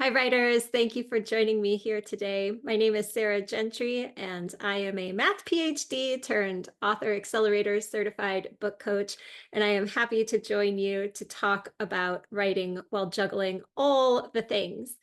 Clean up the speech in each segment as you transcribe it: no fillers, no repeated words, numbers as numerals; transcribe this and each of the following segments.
Hi, writers. Thank you for joining me here today. My name is Sarah Gentry, and I am a math PhD turned author accelerator certified book coach. And I am happy to join you to talk about writing while juggling all the things.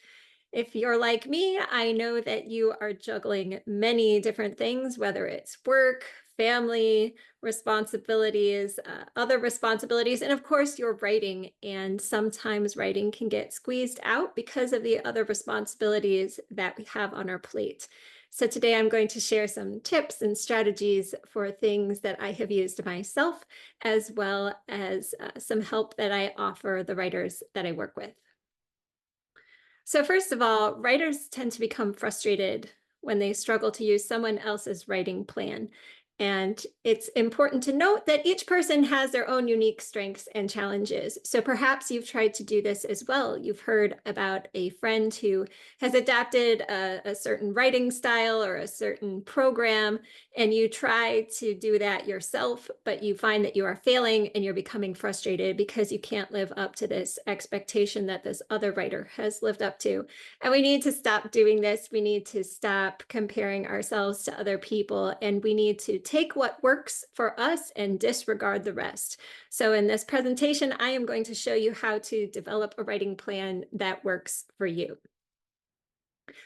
If you're like me, I know that you are juggling many different things, whether it's work, family, responsibilities, other responsibilities, and of course, you're writing. And sometimes writing can get squeezed out because of the other responsibilities that we have on our plate. So today I'm going to share some tips and strategies for things that I have used myself, as well as some help that I offer the writers that I work with. So first of all, writers tend to become frustrated when they struggle to use someone else's writing plan. And it's important to note that each person has their own unique strengths and challenges. So perhaps you've tried to do this as well. You've heard about a friend who has adapted a certain writing style or a certain program, and you try to do that yourself, but you find that you are failing and you're becoming frustrated because you can't live up to this expectation that this other writer has lived up to. And we need to stop doing this. We need to stop comparing ourselves to other people, and we need to take what works for us and disregard the rest. So in this presentation, I am going to show you how to develop a writing plan that works for you.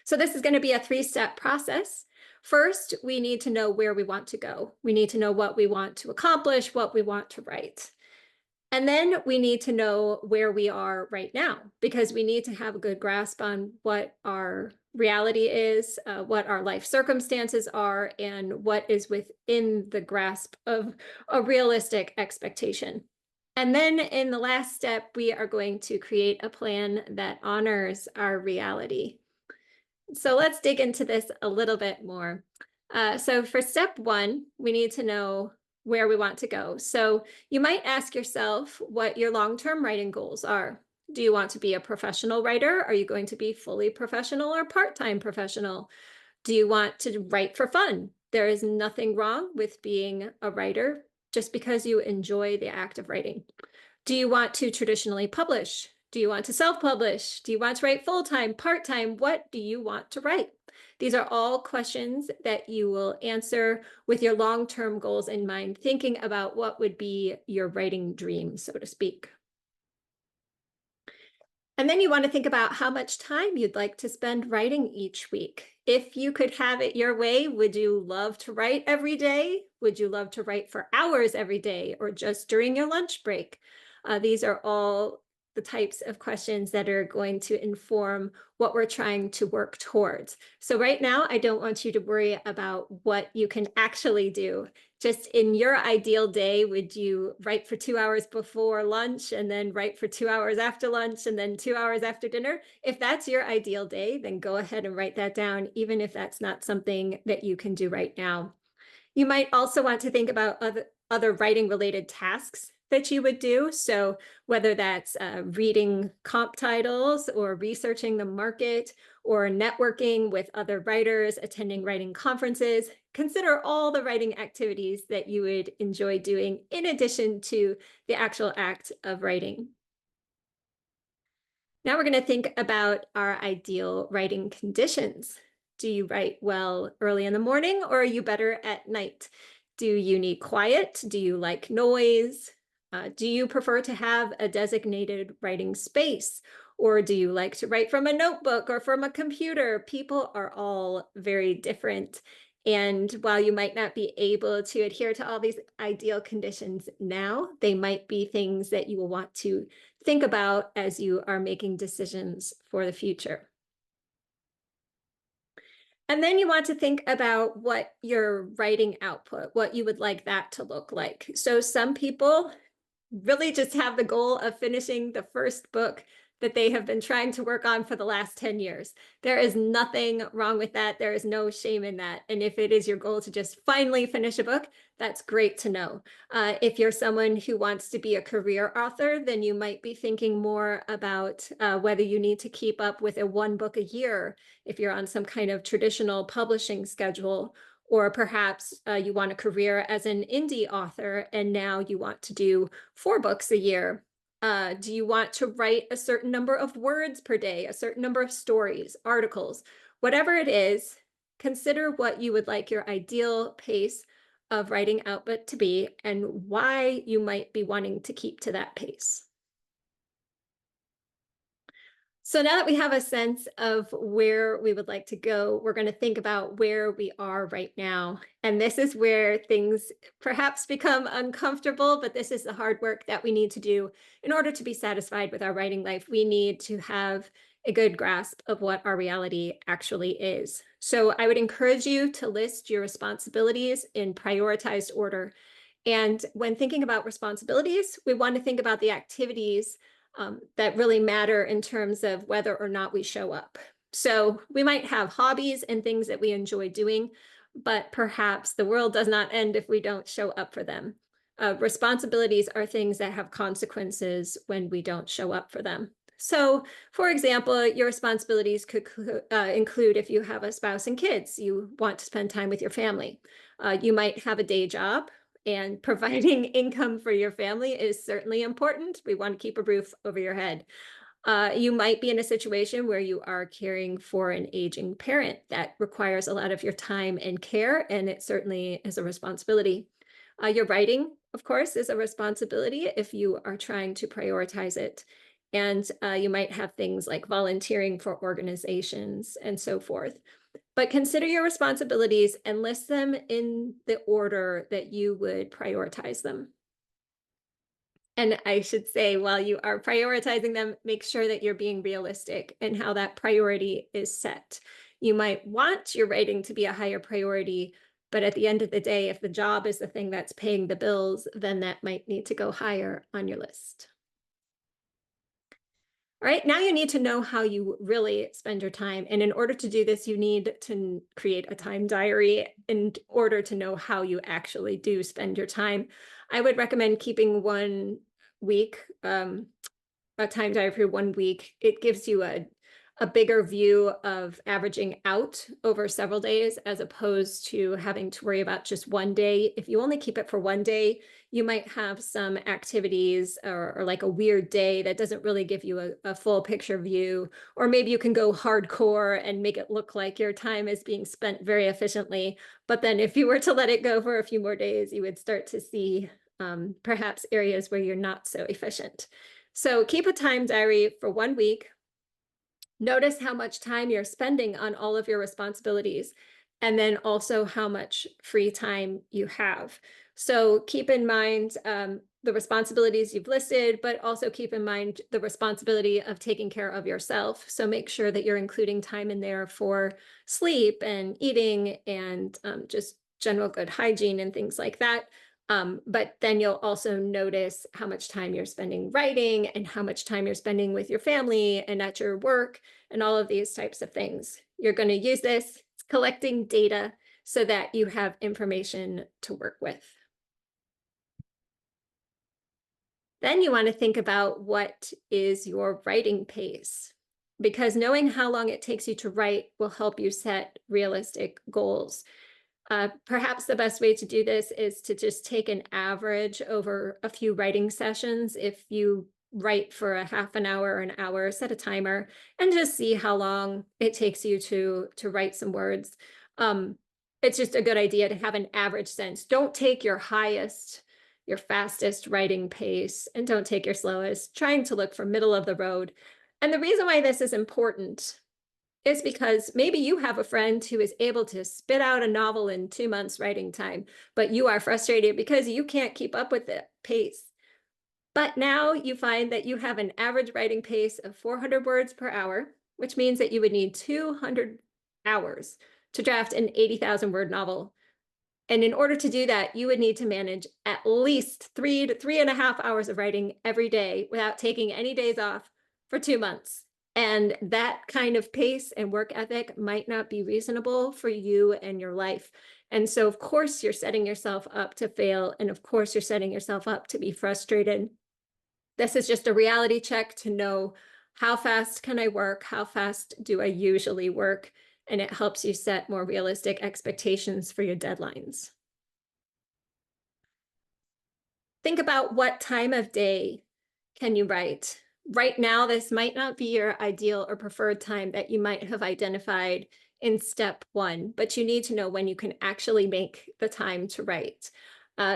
So this is going to be a three-step process. First, we need to know where we want to go. We need to know what we want to accomplish, what we want to write. And then we need to know where we are right now, because we need to have a good grasp on what our reality is, what our life circumstances are, and what is within the grasp of a realistic expectation. And then in the last step, we are going to create a plan that honors our reality. So let's dig into this a little bit more. So for step one, we need to know where we want to go. So you might ask yourself what your long-term writing goals are. Do you want to be a professional writer? Are you going to be fully professional or part-time professional? Do you want to write for fun? There is nothing wrong with being a writer just because you enjoy the act of writing. Do you want to traditionally publish? Do you want to self-publish? Do you want to write full-time, part-time? What do you want to write? These are all questions that you will answer with your long-term goals in mind, thinking about what would be your writing dream, so to speak. And then you want to think about how much time you'd like to spend writing each week. If you could have it your way, would you love to write every day? Would you love to write for hours every day or just during your lunch break? These are all the types of questions that are going to inform what we're trying to work towards. So right now, I don't want you to worry about what you can actually do. Just in your ideal day, would you write for 2 hours before lunch and then write for 2 hours after lunch and then 2 hours after dinner? If that's your ideal day, then go ahead and write that down, even if that's not something that you can do right now. You might also want to think about other writing related tasks that you would do. So whether that's reading comp titles or researching the market or networking with other writers, attending writing conferences, consider all the writing activities that you would enjoy doing in addition to the actual act of writing. Now we're going to think about our ideal writing conditions. Do you write well early in the morning, or are you better at night? Do you need quiet? Do you like noise? Do you prefer to have a designated writing space? Or do you like to write from a notebook or from a computer? People are all very different. And while you might not be able to adhere to all these ideal conditions now, they might be things that you will want to think about as you are making decisions for the future. And then you want to think about what your writing output, what you would like that to look like. So some people really just have the goal of finishing the first book that they have been trying to work on for the last 10 years. There is nothing wrong with that. There is no shame in that. And if it is your goal to just finally finish a book, that's great to know. If you're someone who wants to be a career author, then you might be thinking more about whether you need to keep up with a one book a year if you're on some kind of traditional publishing schedule, or perhaps you want a career as an indie author and now you want to do 4 books a year. Do you want to write a certain number of words per day, a certain number of stories, articles, whatever it is? Consider what you would like your ideal pace of writing output to be and why you might be wanting to keep to that pace. So now that we have a sense of where we would like to go, we're going to think about where we are right now. And this is where things perhaps become uncomfortable, but this is the hard work that we need to do in order to be satisfied with our writing life. We need to have a good grasp of what our reality actually is. So I would encourage you to list your responsibilities in prioritized order. And when thinking about responsibilities, we want to think about the activities that really matter in terms of whether or not we show up. So we might have hobbies and things that we enjoy doing, but perhaps the world does not end if we don't show up for them. Responsibilities are things that have consequences when we don't show up for them. So, for example, your responsibilities could include if you have a spouse and kids, you want to spend time with your family. You might have a day job, and providing income for your family is certainly important. We want to keep a roof over your head. You might be in a situation where you are caring for an aging parent that requires a lot of your time and care, and it certainly is a responsibility. Your writing, of course, is a responsibility if you are trying to prioritize it. And you might have things like volunteering for organizations and so forth. But consider your responsibilities and list them in the order that you would prioritize them. And I should say, while you are prioritizing them, make sure that you're being realistic in how that priority is set. You might want your writing to be a higher priority, but at the end of the day, if the job is the thing that's paying the bills, then that might need to go higher on your list. All right, now you need to know how you really spend your time. And in order to do this, you need to create a time diary in order to know how you actually do spend your time. I would recommend keeping 1 week, a time diary for 1 week. It gives you a bigger view of averaging out over several days as opposed to having to worry about just one day. If you only keep it for one day, you might have some activities or like a weird day that doesn't really give you a full picture view. Or maybe you can go hardcore and make it look like your time is being spent very efficiently. But then if you were to let it go for a few more days, you would start to see perhaps areas where you're not so efficient. So keep a time diary for 1 week. Notice how much time you're spending on all of your responsibilities, and then also how much free time you have. So keep in mind the responsibilities you've listed, but also keep in mind the responsibility of taking care of yourself. So make sure that you're including time in there for sleep and eating and just general good hygiene and things like that. But then you'll also notice how much time you're spending writing and how much time you're spending with your family and at your work and all of these types of things. You're going to use this collecting data so that you have information to work with. Then you want to think about what is your writing pace, because knowing how long it takes you to write will help you set realistic goals. Perhaps the best way to do this is to just take an average over a few writing sessions. If you write for a half an hour or an hour, set a timer and just see how long it takes you to write some words. It's just a good idea to have an average sense. Don't take your highest, your fastest writing pace, and don't take your slowest, trying to look for middle of the road. And the reason why this is important is because maybe you have a friend who is able to spit out a novel in 2 months writing time, but you are frustrated because you can't keep up with the pace. But now you find that you have an average writing pace of 400 words per hour, which means that you would need 200 hours to draft an 80,000 word novel. And in order to do that, you would need to manage at least 3 to 3.5 hours of writing every day without taking any days off for 2 months. And that kind of pace and work ethic might not be reasonable for you and your life. And so, of course, you're setting yourself up to fail. And of course, you're setting yourself up to be frustrated. This is just a reality check to know how fast can I work? How fast do I usually work? And it helps you set more realistic expectations for your deadlines. Think about what time of day Can you write? Right now, this might not be your ideal or preferred time that you might have identified in step one, but you need to know when you can actually make the time to write.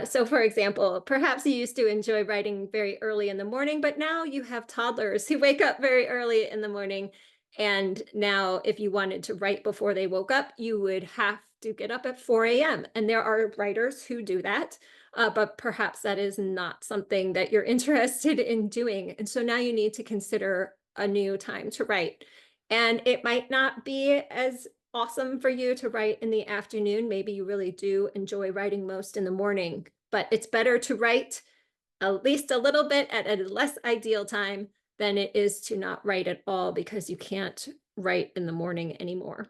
So, for example, perhaps you used to enjoy writing very early in the morning, but now you have toddlers who wake up very early in the morning. And now, if you wanted to write before they woke up, you would have to get up at 4 a.m. And there are writers who do that, but perhaps that is not something that you're interested in doing. And so now you need to consider a new time to write. And it might not be as awesome for you to write in the afternoon. Maybe you really do enjoy writing most in the morning, but it's better to write at least a little bit at a less ideal time than it is to not write at all because you can't write in the morning anymore.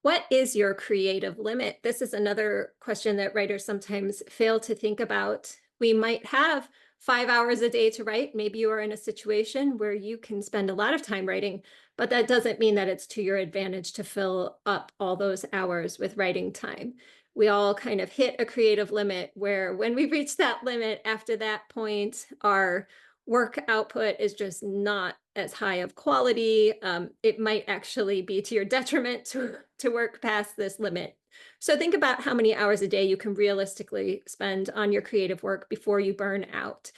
What is your creative limit? This is another question that writers sometimes fail to think about. We might have 5 hours a day to write. Maybe you are in a situation where you can spend a lot of time writing, but that doesn't mean that it's to your advantage to fill up all those hours with writing time. We all kind of hit a creative limit where when we reach that limit, after that point, our work output is just not as high of quality. It might actually be to your detriment to work past this limit. So think about how many hours a day you can realistically spend on your creative work before you burn out.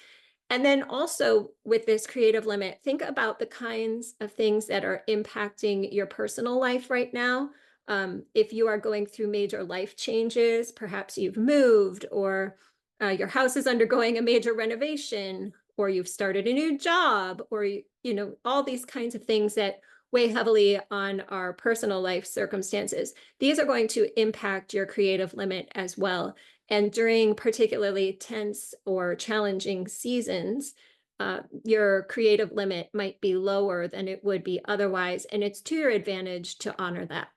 And then also with this creative limit, think about the kinds of things that are impacting your personal life right now. If you are going through major life changes, perhaps you've moved, or your house is undergoing a major renovation, or you've started a new job, or all these kinds of things that weigh heavily on our personal life circumstances. These are going to impact your creative limit as well. And during particularly tense or challenging seasons, your creative limit might be lower than it would be otherwise, and it's to your advantage to honor that.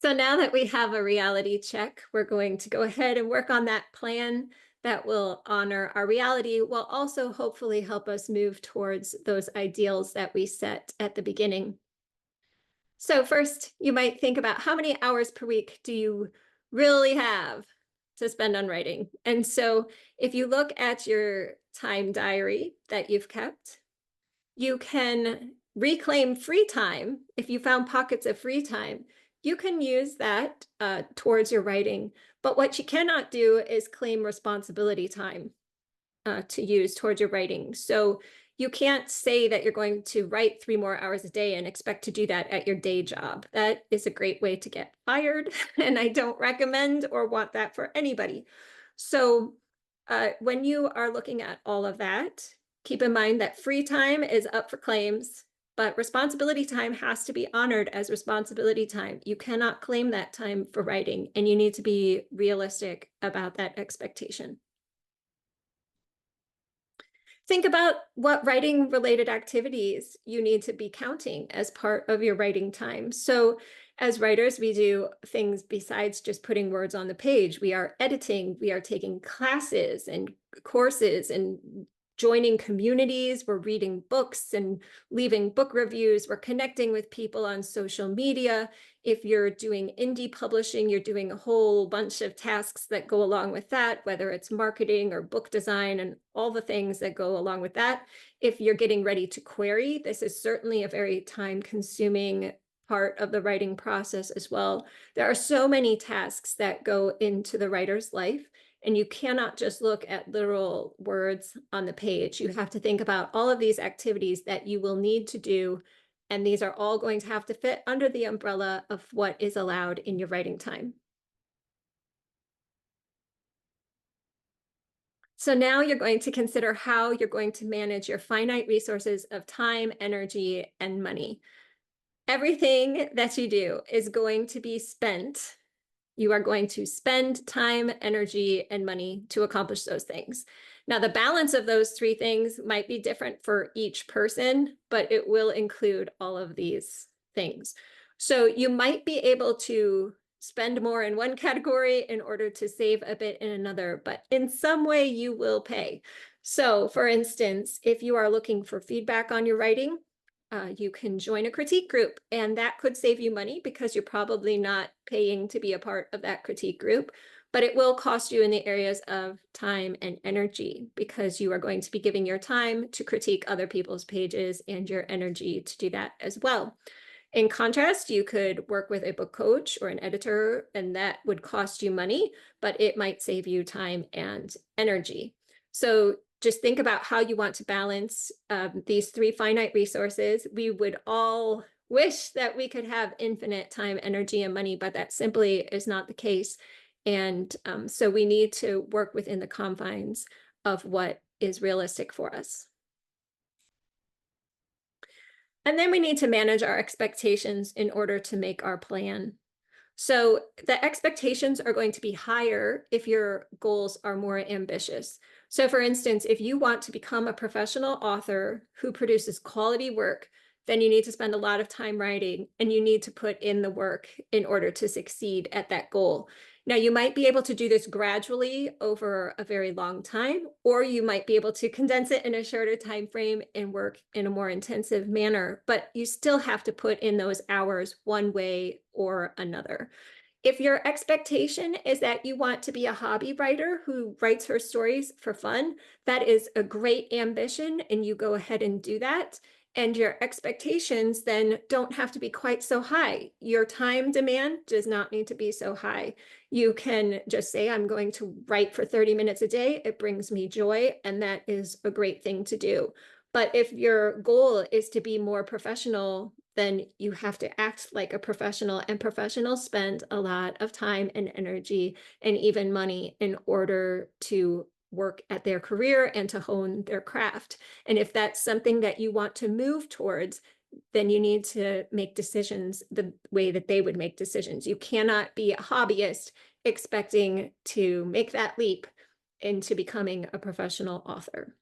So now that we have a reality check, we're going to go ahead and work on that plan that will honor our reality while also hopefully help us move towards those ideals that we set at the beginning. So first, you might think about how many hours per week do you really have to spend on writing? And so if you look at your time diary that you've kept, you can reclaim free time. If you found pockets of free time, you can use that towards your writing. But what you cannot do is claim responsibility time to use towards your writing. So you can't say that you're going to write 3 more hours a day and expect to do that at your day job. That is a great way to get fired, and I don't recommend or want that for anybody. So when you are looking at all of that, keep in mind that free time is up for claims, but responsibility time has to be honored as responsibility time. You cannot claim that time for writing, and you need to be realistic about that expectation. Think about what writing related activities you need to be counting as part of your writing time. So, as writers, we do things besides just putting words on the page. We are editing, we are taking classes and courses and joining communities. We're reading books and leaving book reviews. We're connecting with people on social media. If you're doing indie publishing, you're doing a whole bunch of tasks that go along with that, whether it's marketing or book design and all the things that go along with that. If you're getting ready to query, this is certainly a very time-consuming part of the writing process as well. There are so many tasks that go into the writer's life, and you cannot just look at literal words on the page. You have to think about all of these activities that you will need to do, and these are all going to have to fit under the umbrella of what is allowed in your writing time. So now you're going to consider how you're going to manage your finite resources of time, energy, and money. Everything that you do is going to be spent. You are going to spend time, energy, and money to accomplish those things. Now, the balance of those three things might be different for each person, but it will include all of these things. So you might be able to spend more in one category in order to save a bit in another, but in some way you will pay. So for instance, if you are looking for feedback on your writing, you can join a critique group, and that could save you money because you're probably not paying to be a part of that critique group. but it will cost you in the areas of time and energy because you are going to be giving your time to critique other people's pages and your energy to do that as well. In contrast, you could work with a book coach or an editor, and that would cost you money, but it might save you time and energy. So just think about how you want to balance these three finite resources. We would all wish that we could have infinite time, energy, and money, but that simply is not the case. And so we need to work within the confines of what is realistic for us. And then we need to manage our expectations in order to make our plan. So the expectations are going to be higher if your goals are more ambitious. So for instance, if you want to become a professional author who produces quality work, then you need to spend a lot of time writing and you need to put in the work in order to succeed at that goal. Now, you might be able to do this gradually over a very long time, or you might be able to condense it in a shorter time frame and work in a more intensive manner, but you still have to put in those hours one way or another. If your expectation is that you want to be a hobby writer who writes her stories for fun, that is a great ambition, and you go ahead and do that. And your expectations then don't have to be quite so high. Your time demand does not need to be so high. You can just say, I'm going to write for 30 minutes a day. It brings me joy, and that is a great thing to do. But if your goal is to be more professional, then you have to act like a professional, and professionals spend a lot of time and energy and even money in order to work at their career and to hone their craft. And if that's something that you want to move towards, then you need to make decisions the way that they would make decisions. You cannot be a hobbyist expecting to make that leap into becoming a professional author.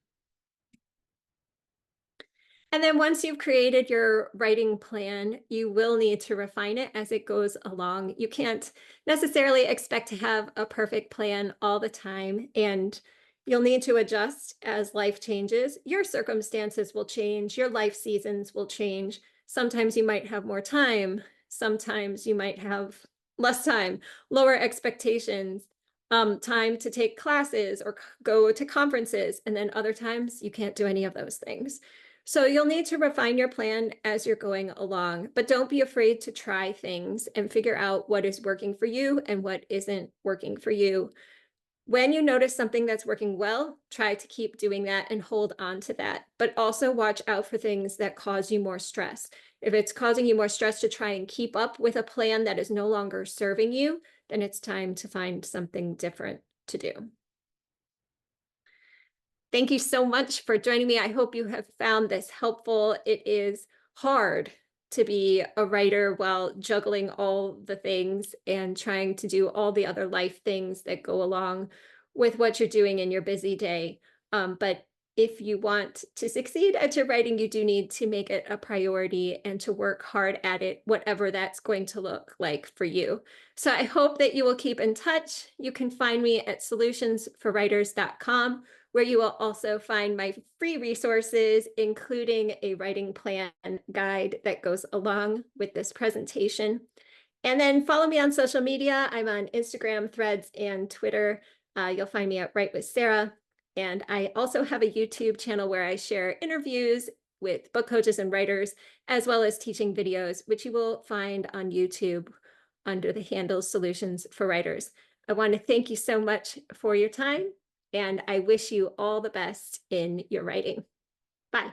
And then once you've created your writing plan, you will need to refine it as it goes along. You can't necessarily expect to have a perfect plan all the time, and you'll need to adjust as life changes. Your circumstances will change, your life seasons will change. Sometimes you might have more time, sometimes you might have less time, lower expectations, time to take classes or go to conferences, and then other times you can't do any of those things. So you'll need to refine your plan as you're going along, but don't be afraid to try things and figure out what is working for you and what isn't working for you. When you notice something that's working well, try to keep doing that and hold on to that, but also watch out for things that cause you more stress. If it's causing you more stress to try and keep up with a plan that is no longer serving you, then it's time to find something different to do. Thank you so much for joining me. I hope you have found this helpful. It is hard to be a writer while juggling all the things and trying to do all the other life things that go along with what you're doing in your busy day. But if you want to succeed at your writing, you do need to make it a priority and to work hard at it, whatever that's going to look like for you. So I hope that you will keep in touch. You can find me at solutionsforwriters.com, where you will also find my free resources, including a writing plan guide that goes along with this presentation. And then follow me on social media. I'm on Instagram, Threads, and Twitter. You'll find me at Write with Sarah. And I also have a YouTube channel where I share interviews with book coaches and writers, as well as teaching videos, which you will find on YouTube under the handle Solutions for Writers. I want to thank you so much for your time, and I wish you all the best in your writing. Bye.